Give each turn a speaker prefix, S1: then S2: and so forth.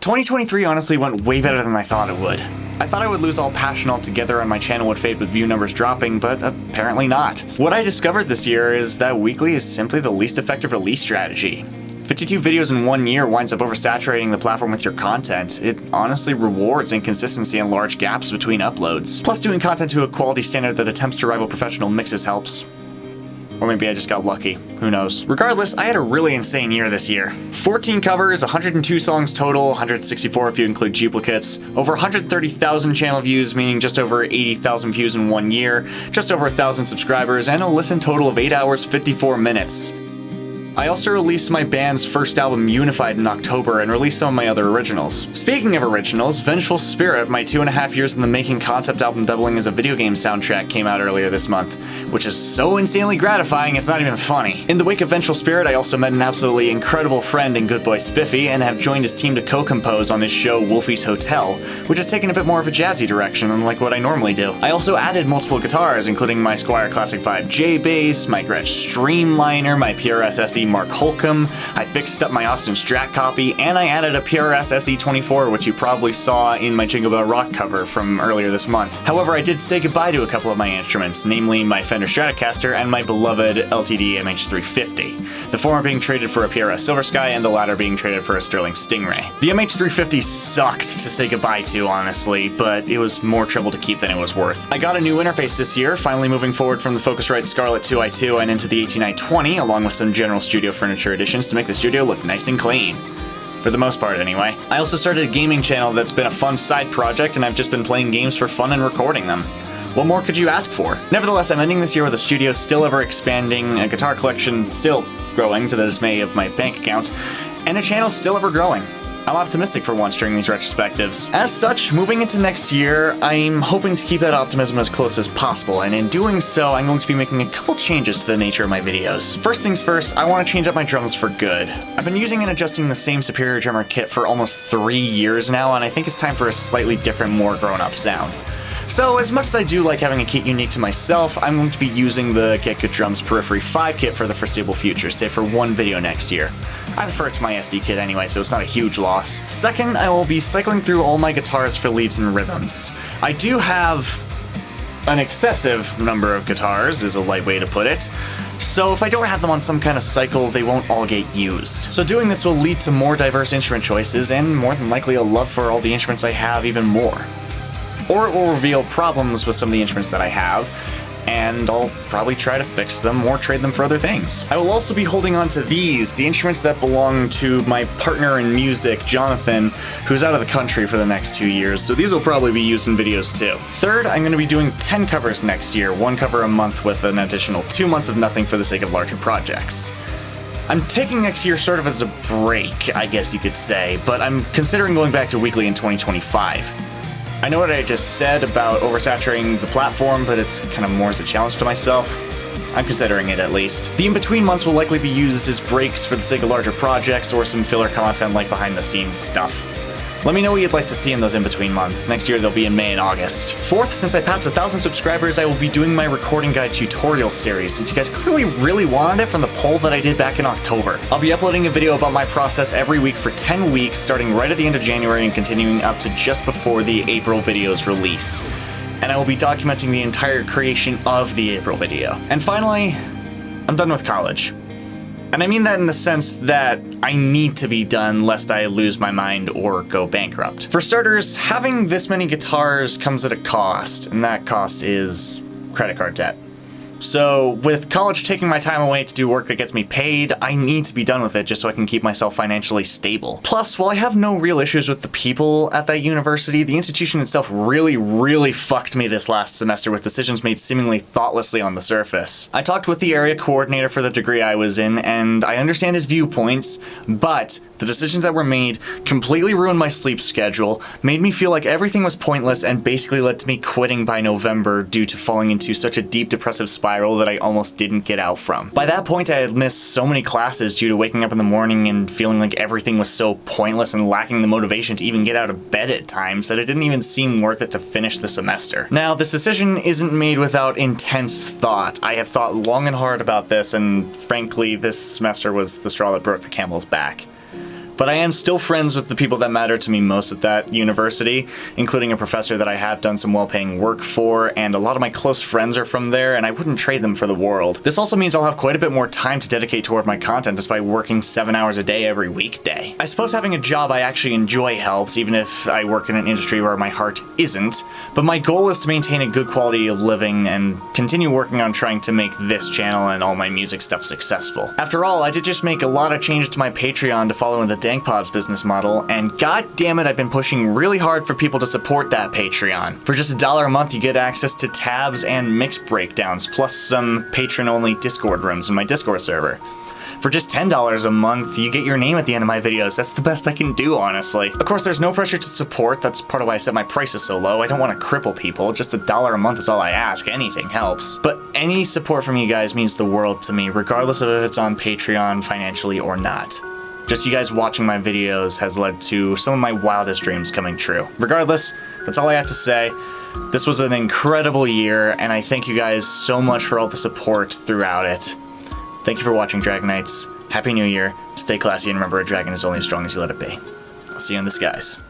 S1: 2023 honestly went way better than I thought it would. I thought I would lose all passion altogether and my channel would fade with view numbers dropping, but apparently not. What I discovered this year is that weekly is simply the least effective release strategy. 52 videos in 1 year winds up oversaturating the platform with your content. It honestly rewards inconsistency and large gaps between uploads. Plus, doing content to a quality standard that attempts to rival professional mixes helps. Or maybe I just got lucky, who knows. Regardless, I had a really insane year this year. 14 covers, 102 songs total, 164 if you include duplicates, over 130,000 channel views, meaning just over 80,000 views in 1 year, just over 1,000 subscribers, and a listen total of 8 hours, 54 minutes. I also released my band's first album, Unified, in October, and released some of my other originals. Speaking of originals, Vengeful Spirit, my 2.5 years in the making concept album doubling as a video game soundtrack, came out earlier this month, which is so insanely gratifying it's not even funny. In the wake of Vengeful Spirit, I also met an absolutely incredible friend in Good Boy Spiffy, and have joined his team to co-compose on his show Wolfie's Hotel, which has taken a bit more of a jazzy direction unlike what I normally do. I also added multiple guitars, including my Squier Classic 5J bass, my Gretsch Streamliner, my PRS SE Mark Holcomb, I fixed up my Austin Strat copy, and I added a PRS SE24, which you probably saw in my Jingle Bell Rock cover from earlier this month. However, I did say goodbye to a couple of my instruments, namely my Fender Stratocaster and my beloved LTD MH350, the former being traded for a PRS Silver Sky and the latter being traded for a Sterling Stingray. The MH350 sucked to say goodbye to, honestly, but it was more trouble to keep than it was worth. I got a new interface this year, finally moving forward from the Focusrite Scarlett 2i2 and into the 18920, along with some general studio furniture additions to make the studio look nice and clean. For the most part, anyway. I also started a gaming channel that's been a fun side project, and I've just been playing games for fun and recording them. What more could you ask for? Nevertheless, I'm ending this year with a studio still ever expanding, a guitar collection still growing to the dismay of my bank account, and a channel still ever growing. I'm optimistic for once during these retrospectives. As such, moving into next year, I'm hoping to keep that optimism as close as possible, and in doing so, I'm going to be making a couple changes to the nature of my videos. First things first, I want to change up my drums for good. I've been using and adjusting the same Superior drummer kit for almost 3 years now, and I think it's time for a slightly different, more grown-up sound. So, as much as I do like having a kit unique to myself, I'm going to be using the Get Good Drums Periphery 5 kit for the foreseeable future, save for one video next year. I prefer it to my SD kit anyway, so it's not a huge loss. Second, I will be cycling through all my guitars for leads and rhythms. I do have an excessive number of guitars, is a light way to put it, so if I don't have them on some kind of cycle, they won't all get used. So doing this will lead to more diverse instrument choices, and more than likely a love for all the instruments I have even more. Or it will reveal problems with some of the instruments that I have, and I'll probably try to fix them or trade them for other things. I will also be holding on to these, the instruments that belong to my partner in music, Jonathan, who's out of the country for the next 2 years, so these will probably be used in videos too. Third, I'm going to be doing 10 covers next year, 1 cover a month with an additional 2 months of nothing for the sake of larger projects. I'm taking next year sort of as a break, I guess you could say, but I'm considering going back to weekly in 2025. I know what I just said about oversaturating the platform, but it's kind of more as a challenge to myself. I'm considering it at least. The in-between months will likely be used as breaks for the sake of larger projects or some filler content like behind-the-scenes stuff. Let me know what you'd like to see in those in-between months. Next year they'll be in May and August. Fourth, since I passed 1,000 subscribers, I will be doing my recording guide tutorial series, since you guys clearly really wanted it from the poll that I did back in October. I'll be uploading a video about my process every week for 10 weeks, starting right at the end of January and continuing up to just before the April video's release. And I will be documenting the entire creation of the April video. And finally, I'm done with college. And I mean that in the sense that I need to be done lest I lose my mind or go bankrupt. For starters, having this many guitars comes at a cost, and that cost is credit card debt. So, with college taking my time away to do work that gets me paid, I need to be done with it just so I can keep myself financially stable. Plus, while I have no real issues with the people at that university, the institution itself really fucked me this last semester with decisions made seemingly thoughtlessly on the surface. I talked with the area coordinator for the degree I was in, and I understand his viewpoints, but the decisions that were made completely ruined my sleep schedule, made me feel like everything was pointless, and basically led to me quitting by November due to falling into such a deep depressive spiral that I almost didn't get out from. By that point, I had missed so many classes due to waking up in the morning and feeling like everything was so pointless and lacking the motivation to even get out of bed at times that it didn't even seem worth it to finish the semester. Now, this decision isn't made without intense thought. I have thought long and hard about this, and frankly, this semester was the straw that broke the camel's back. but I am still friends with the people that matter to me most at that university, including a professor that I have done some well-paying work for, and a lot of my close friends are from there, and I wouldn't trade them for the world. This also means I'll have quite a bit more time to dedicate toward my content despite working 7 hours a day every weekday. I suppose having a job I actually enjoy helps, even if I work in an industry where my heart isn't, but my goal is to maintain a good quality of living and continue working on trying to make this channel and all my music stuff successful. After all, I did just make a lot of changes to my Patreon to follow in the DankPod's business model, and god damn it, I've been pushing really hard for people to support that Patreon. For just $1 a month, you get access to tabs and mix breakdowns, plus some patron-only Discord rooms in my Discord server. For just $10 a month, you get your name at the end of my videos. That's the best I can do, honestly. Of course, there's no pressure to support. That's part of why I set my prices so low. I don't want to cripple people. Just $1 a month is all I ask. Anything helps. But any support from you guys means the world to me, regardless of if it's on Patreon financially or not. Just you guys watching my videos has led to some of my wildest dreams coming true. Regardless, that's all I have to say. This was an incredible year, and I thank you guys so much for all the support throughout it. Thank you for watching, Dragonites. Happy New Year, stay classy, and remember a dragon is only as strong as you let it be. I'll see you in the skies.